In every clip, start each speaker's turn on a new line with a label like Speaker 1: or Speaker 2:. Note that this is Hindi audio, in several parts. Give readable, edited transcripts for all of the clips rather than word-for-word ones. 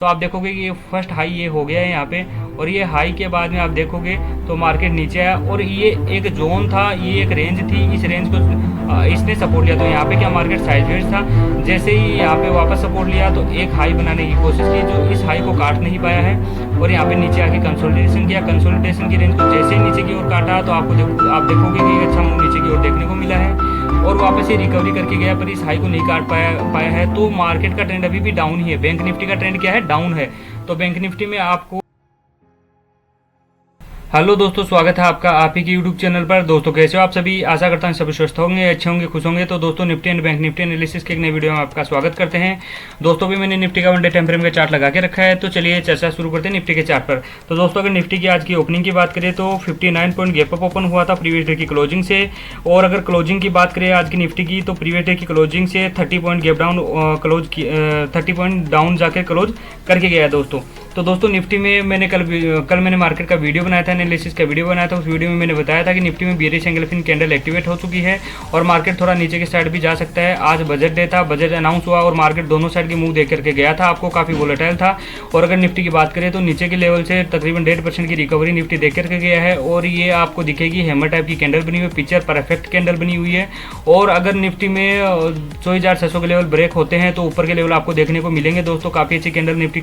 Speaker 1: तो आप देखोगे कि ये फर्स्ट हाई ये हो गया है यहाँ पे, और ये हाई के बाद में आप देखोगे तो मार्केट नीचे आया, और ये एक जोन था, ये एक रेंज थी, इस रेंज को इसने सपोर्ट लिया। तो यहाँ पे क्या मार्केट साइडवेज था, जैसे ही यहाँ पे वापस सपोर्ट लिया तो एक हाई बनाने की कोशिश की, जो इस हाई को काट नहीं पाया है, और यहाँ पे नीचे आके कंसोलिडेशन किया। कंसोलिडेशन की रेंज को जैसे ही नीचे की ओर काटा तो आप देखोगे कि अच्छा मूव नीचे की ओर देखने को मिला है, और वापस ये रिकवरी करके गया, पर इस हाई को नहीं काट पाया है। तो मार्केट का ट्रेंड अभी भी डाउन ही है। बैंक निफ्टी का ट्रेंड क्या है, डाउन है। तो बैंक निफ्टी में आपको हेलो दोस्तों, स्वागत है आपका आप ही के यूट्यूब चैनल पर। दोस्तों कैसे हो आप सभी, आशा करता हूँ सभी स्वस्थ होंगे, अच्छे होंगे, खुश होंगे। तो दोस्तों Nifty and bank Nifty analysis के एक नई वीडियो में आपका स्वागत करते हैं। दोस्तों भी मैंने निफ्टी का 1 डे टाइम फ्रेम का चार्ट लगा के रखा है, तो चलिए चर्चा शुरू करते हैं निफ्टी के चार्ट पर। तो दोस्तों अगर निफ्टी की आज की ओपनिंग की बात करें तो 59 पॉइंट गैप अप ओपन हुआ था प्रीवियस डे की क्लोजिंग से, और अगर क्लोजिंग की बात करें आज की निफ्टी की तो प्रीवियस डे की क्लोजिंग से 30 point gap down 30 point down जाके क्लोज करके गया है दोस्तों। तो दोस्तों निफ्टी में मैंने कल मैंने मार्केट का वीडियो बनाया था, एनालिसिस का वीडियो बनाया था। उस वीडियो में मैंने बताया था कि निफ्टी में बेयरिश एंगल्फिंग कैंडल एक्टिवेट हो चुकी है और मार्केट थोड़ा नीचे की साइड भी जा सकता है। आज बजट डे था, बजट अनाउंस हुआ और मार्केट दोनों साइड की मूव देख करके गया था, आपको काफ़ी वोलेटाइल था। और अगर निफ्टी की बात करें तो नीचे के लेवल से तकरीबन 1.5% की रिकवरी निफ्टी देख करके गया है, और ये आपको दिखेगी हैमर टाइप की कैंडल बनी हुई है, पिक्चर परफेक्ट कैंडल बनी हुई है। और अगर निफ्टी में 24,600 के लेवल ब्रेक होते हैं तो ऊपर के लेवल आपको देखने को मिलेंगे दोस्तों। काफ़ी अच्छी कैंडल निफ्टी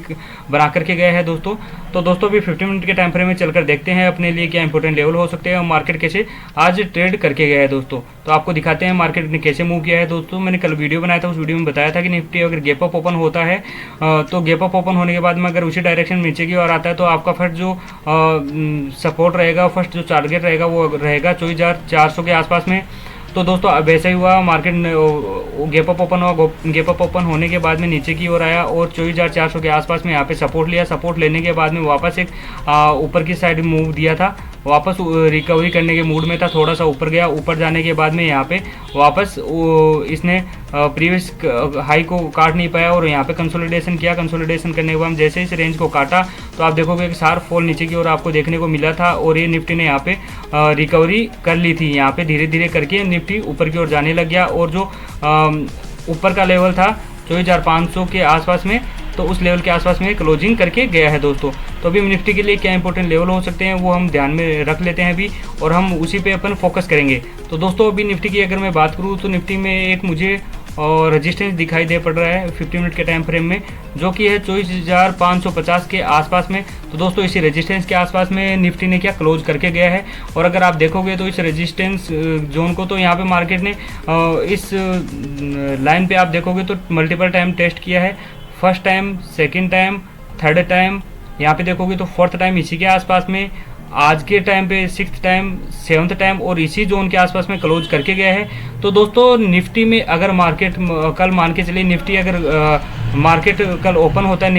Speaker 1: बना करके गया है दोस्तों। तो दोस्तों भी 15 मिनट के टाइम फ्रेम में चलकर देखते हैं अपने लिए क्या इंपॉर्टेंट लेवल हो सकते हैं और मार्केट कैसे आज ट्रेड करके गया है दोस्तों। तो आपको दिखाते हैं मार्केट ने कैसे मूव किया है दोस्तों। मैंने कल वीडियो बनाया था, उस वीडियो में बताया था कि निफ्टी अगर गैप अप ओपन होता है तो गैप अप ओपन होने के बाद में अगर उसी डायरेक्शन नीचे की ओर आता है तो आपका फर्स्ट जो सपोर्ट रहेगा, फर्स्ट जो टारगेट रहेगा वो रहेगा 24,400 के आसपास में। तो दोस्तों अब ऐसा ही हुआ, मार्केट गैप अप ओपन हुआ, गैप अप ओपन होने के बाद में नीचे की ओर आया और 24,400 के आसपास में यहाँ पे सपोर्ट लिया। सपोर्ट लेने के बाद में वापस एक ऊपर की साइड मूव दिया था, वापस रिकवरी करने के मूड में था, थोड़ा सा ऊपर गया। ऊपर जाने के बाद में यहाँ पे वापस इसने प्रीवियस हाई को काट नहीं पाया और यहाँ पे कंसोलिडेशन किया। कंसोलिडेशन करने के बाद जैसे इस रेंज को काटा तो आप देखोगे कि शार्प फॉल नीचे की ओर आपको देखने को मिला था, और ये निफ्टी ने यहाँ पे रिकवरी कर ली थी। यहाँ पे धीरे धीरे करके निफ्टी ऊपर की ओर जाने लग गया, और जो ऊपर का लेवल था 24,500 के आसपास में, तो उस लेवल के आसपास में क्लोजिंग करके गया है दोस्तों। तो अभी निफ्टी के लिए क्या इंपॉर्टेंट लेवल हो सकते हैं वो हम ध्यान में रख लेते हैं अभी, और हम उसी पे अपन फोकस करेंगे। तो दोस्तों अभी निफ्टी की अगर मैं बात करूँ तो निफ्टी में एक मुझे और रेजिस्टेंस दिखाई दे पड़ रहा है 15 मिनट के टाइम फ्रेम में, जो कि है 24,550 के आसपास में। तो दोस्तों इसी रेजिस्टेंस के आसपास में निफ्टी ने क्या क्लोज करके गया है, और अगर आप देखोगे तो इस रेजिस्टेंस जोन को तो यहाँ पे मार्केट ने इस लाइन पे आप देखोगे तो मल्टीपल टाइम टेस्ट किया है। First time, second time, third time, यहाँ पे देखोगे तो फोर्थ टाइम इसी के आसपास में, आज के टाइम पे 6th टाइम, 7th टाइम, और इसी जोन के आसपास में क्लोज करके गया है। तो दोस्तों निफ्टी में अगर मार्केट कल मान के चलिए निफ्टी अगर मार्केट कल ओपन होता है,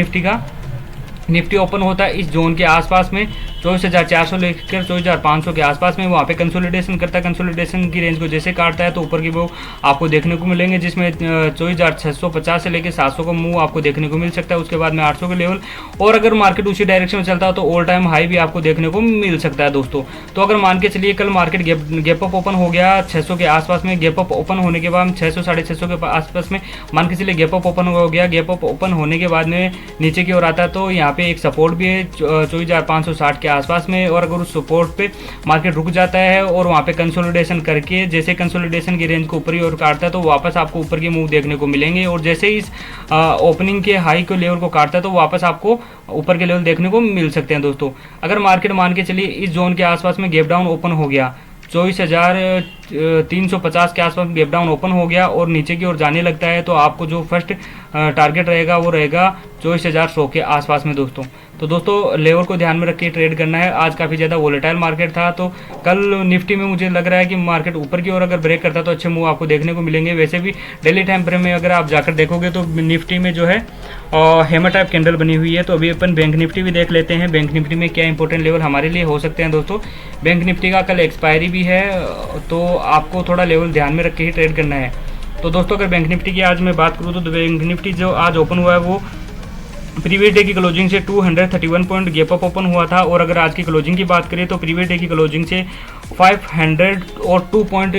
Speaker 1: निफ्टी ओपन होता है इस जोन के आसपास में 24,400 लेकर 24,500 के आसपास में, वहाँ पे कंसोलिडेशन करता है। कंसोलिडेशन की रेंज को जैसे काटता है तो ऊपर की मूव आपको देखने को मिलेंगे, जिसमें 24,650 से लेकर 700 का मूव आपको देखने को मिल सकता है। उसके बाद में 800 के लेवल, और अगर मार्केट उसी डायरेक्शन में चलता है तो ऑल टाइम हाई भी आपको देखने को मिल सकता है दोस्तों। तो अगर मान के चलिए कल मार्केट गैप अप ओपन हो गया 600 के आसपास में, गैप अप ओपन होने के बाद 600 650 के आसपास में मान के चलिए गैप अप ओपन हो गया, गैप अप ओपन होने के बाद में नीचे की ओर आता है तो यहाँ पे एक सपोर्ट भी है 24,560 के आसपास में, और अगर उस सपोर्ट पे मार्केट रुक जाता है और वहाँ पे कंसोलिडेशन करके जैसे कंसोलिडेशन की रेंज को ऊपर की ओर काटता है तो वापस आपको ऊपर की मूव देखने को मिलेंगे, और जैसे इस ओपनिंग के हाई के लेवल को काटता है तो वापस आपको ऊपर के लेवल देखने को मिल सकते हैं दोस्तों। अगर मार्केट मान के चलिए इस जोन के आसपास में गैप डाउन ओपन हो गया, 24,350 के आसपास गैप डाउन ओपन हो गया और नीचे की ओर जाने लगता है, तो आपको जो फर्स्ट टारगेट रहेगा वो रहेगा 24,100 के आसपास में दोस्तों। तो दोस्तों लेवल को ध्यान में रख के ट्रेड करना है। आज काफ़ी ज़्यादा वोलेटाइल मार्केट था, तो कल निफ्टी में मुझे लग रहा है कि मार्केट ऊपर की ओर अगर ब्रेक करता तो अच्छे मूव आपको देखने को मिलेंगे। वैसे भी डेली टाइम फ्रेम में अगर आप जाकर देखोगे तो निफ्टी में जो है हैमर टाइप कैंडल बनी हुई है। तो अभी अपन बैंक निफ्टी भी देख लेते हैं, बैंक निफ्टी में क्या इंपॉर्टेंट लेवल हमारे लिए हो सकते हैं दोस्तों। बैंक निफ्टी का कल एक्सपायरी भी है, तो आपको थोड़ा लेवल ध्यान में रख के ही ट्रेड करना है। तो दोस्तों अगर बैंक निफ्टी की आज मैं बात करूँ तो बैंक निफ्टी जो आज ओपन हुआ है वो प्रीवियस डे की क्लोजिंग से 231 पॉइंट गैप अप ओपन हुआ था, और अगर आज की क्लोजिंग की बात करें तो प्रीवियस डे की क्लोजिंग से 502 पॉइंट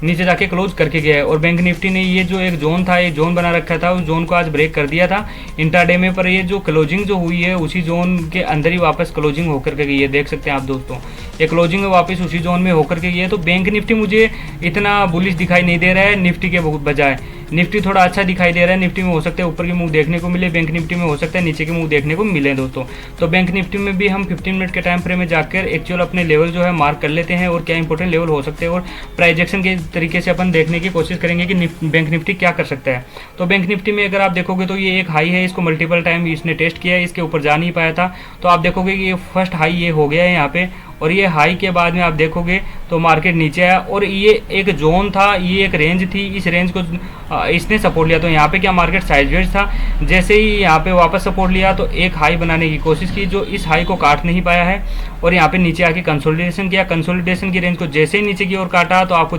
Speaker 1: नीचे जाके क्लोज करके गया है। और बैंक निफ्टी ने ये जो एक जोन था, ये जोन बना रखा था, उस जोन को आज ब्रेक कर दिया था इंट्राडे में। पर ये जो क्लोजिंग जो हुई है उसी जोन के अंदर ही वापस क्लोजिंग होकर के गई है, देख सकते हैं आप दोस्तों। ये क्लोजिंग वापस उसी जोन में होकर के गई है। तो बैंक निफ्टी मुझे इतना बुलिश दिखाई नहीं दे रहा है निफ्टी के बजाय। निफ्टी थोड़ा अच्छा दिखाई दे रहा है। निफ्टी में हो सकता है ऊपर के मुंह देखने को मिले, बैंक निफ्टी में हो सकता है नीचे के मुंह देखने को मिले दोस्तों। तो बैंक निफ्टी में भी हम 15 मिनट के टाइम फ्रेम में जाकर एक्चुअल अपने लेवल जो है मार्क कर लेते हैं और क्या इंपॉर्टेंट लेवल हो सकते हैं, और प्राइजेक्शन के तरीके से अपन देखने की कोशिश करेंगे कि बैंक निफ्टी क्या कर सकता है। तो बैंक निफ्टी में अगर आप देखोगे तो ये एक हाई है, इसको मल्टीपल टाइम इसने टेस्ट किया है, इसके ऊपर जा नहीं पाया था। तो आप देखोगे कि ये फर्स्ट हाई ये हो गया है यहाँ पे, और ये हाई के बाद में आप देखोगे तो मार्केट नीचे आया, और ये एक जोन था, ये एक रेंज थी, इस रेंज को इसने सपोर्ट लिया। तो यहाँ पे क्या मार्केट साइडवेज था, जैसे ही यहाँ पे वापस सपोर्ट लिया तो एक हाई बनाने की कोशिश की, जो इस हाई को काट नहीं पाया है, और यहाँ पे नीचे आके कंसोलिडेशन किया। कंसोलिडेशन की रेंज को जैसे ही नीचे की ओर काटा तो आप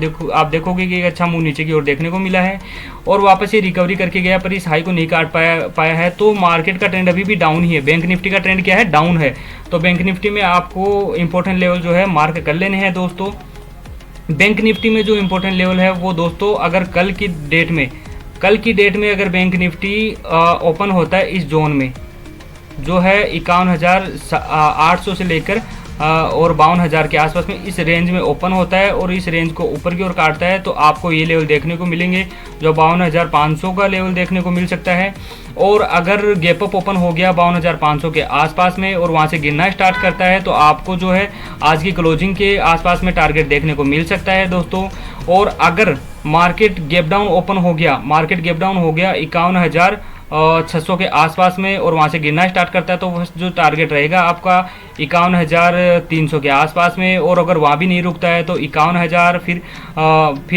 Speaker 1: देखोगे कि एक अच्छा मूव नीचे की ओर देखने को मिला है, और वापस ये रिकवरी करके गया, पर इस हाई को नहीं काट पाया है। तो मार्केट का ट्रेंड अभी भी डाउन ही है। बैंक निफ्टी का ट्रेंड क्या है, डाउन है। तो बैंक निफ्टी में आपको इंपॉर्टेंट लेवल जो है मार्क कर लेने हैं दोस्तों। बैंक निफ्टी में जो इंपॉर्टेंट लेवल है वो दोस्तों, अगर कल की डेट में अगर बैंक निफ्टी ओपन होता है इस जोन में, जो है 51,800 से लेकर और 52,000 के आसपास में, इस रेंज में ओपन होता है और इस रेंज को ऊपर की ओर काटता है, तो आपको ये लेवल देखने को मिलेंगे, जो 52,500 का लेवल देखने को मिल सकता है। और अगर गैप अप ओपन हो गया 52,500 के आसपास में और वहाँ से गिरना स्टार्ट करता है, तो आपको जो है आज की क्लोजिंग के आसपास में टारगेट देखने को मिल सकता है दोस्तों। और अगर मार्केट गैप डाउन ओपन हो गया, 51,600 के आसपास में, और वहाँ से गिरना स्टार्ट करता है, तो जो टारगेट रहेगा आपका 51,300 के आसपास में। और अगर वहाँ भी नहीं रुकता है तो 51,000, फिर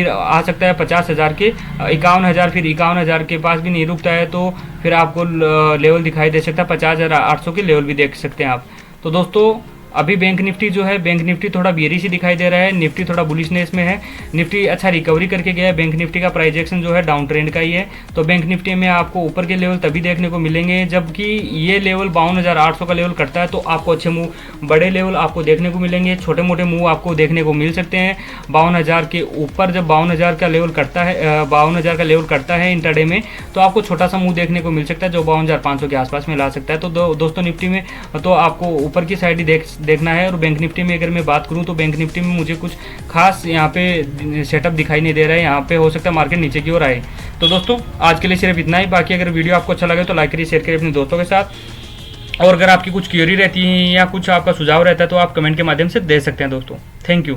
Speaker 1: आ सकता है 50,000 के 51,000, फिर 51,000 के पास भी नहीं रुकता है तो फिर आपको लेवल दिखाई दे सकता है 50,800 के लेवल भी देख सकते हैं आप। तो दोस्तों अभी बैंक निफ्टी जो है, बैंक निफ्टी थोड़ा बेरी सी दिखाई दे रहा है, निफ्टी थोड़ा बुलिशनेस में है। निफ्टी अच्छा रिकवरी करके गया है, बैंक निफ्टी का प्राइजेक्शन जो है डाउन ट्रेंड का ही है। तो बैंक निफ्टी में आपको ऊपर के लेवल तभी देखने को मिलेंगे जबकि ये लेवल 52,800 का लेवल करता है, तो आपको अच्छे मूव, बड़े लेवल आपको देखने को मिलेंगे। छोटे मोटे मूव आपको देखने को मिल सकते हैं 52,000 के ऊपर। जब 52,000 का लेवल करता है, 52,000 का लेवल करता है इंट्राडे में, तो आपको छोटा सा मूव देखने को मिल सकता है जो 52,500 के आसपास में ला सकता है। तो दोस्तों निफ्टी में तो आपको ऊपर की साइड ही देखना है। और बैंक निफ्टी में अगर मैं बात करूं तो बैंक निफ्टी में मुझे कुछ खास यहाँ पे सेटअप दिखाई नहीं दे रहा है, यहाँ पे हो सकता है मार्केट नीचे की ओर आए। तो दोस्तों आज के लिए सिर्फ इतना ही। बाकी अगर वीडियो आपको अच्छा लगे तो लाइक करिए, शेयर करिए अपने दोस्तों के साथ। और अगर आपकी कुछ क्वेरी रहती है या कुछ आपका सुझाव रहता है तो आप कमेंट के माध्यम से दे सकते हैं दोस्तों। Thank you.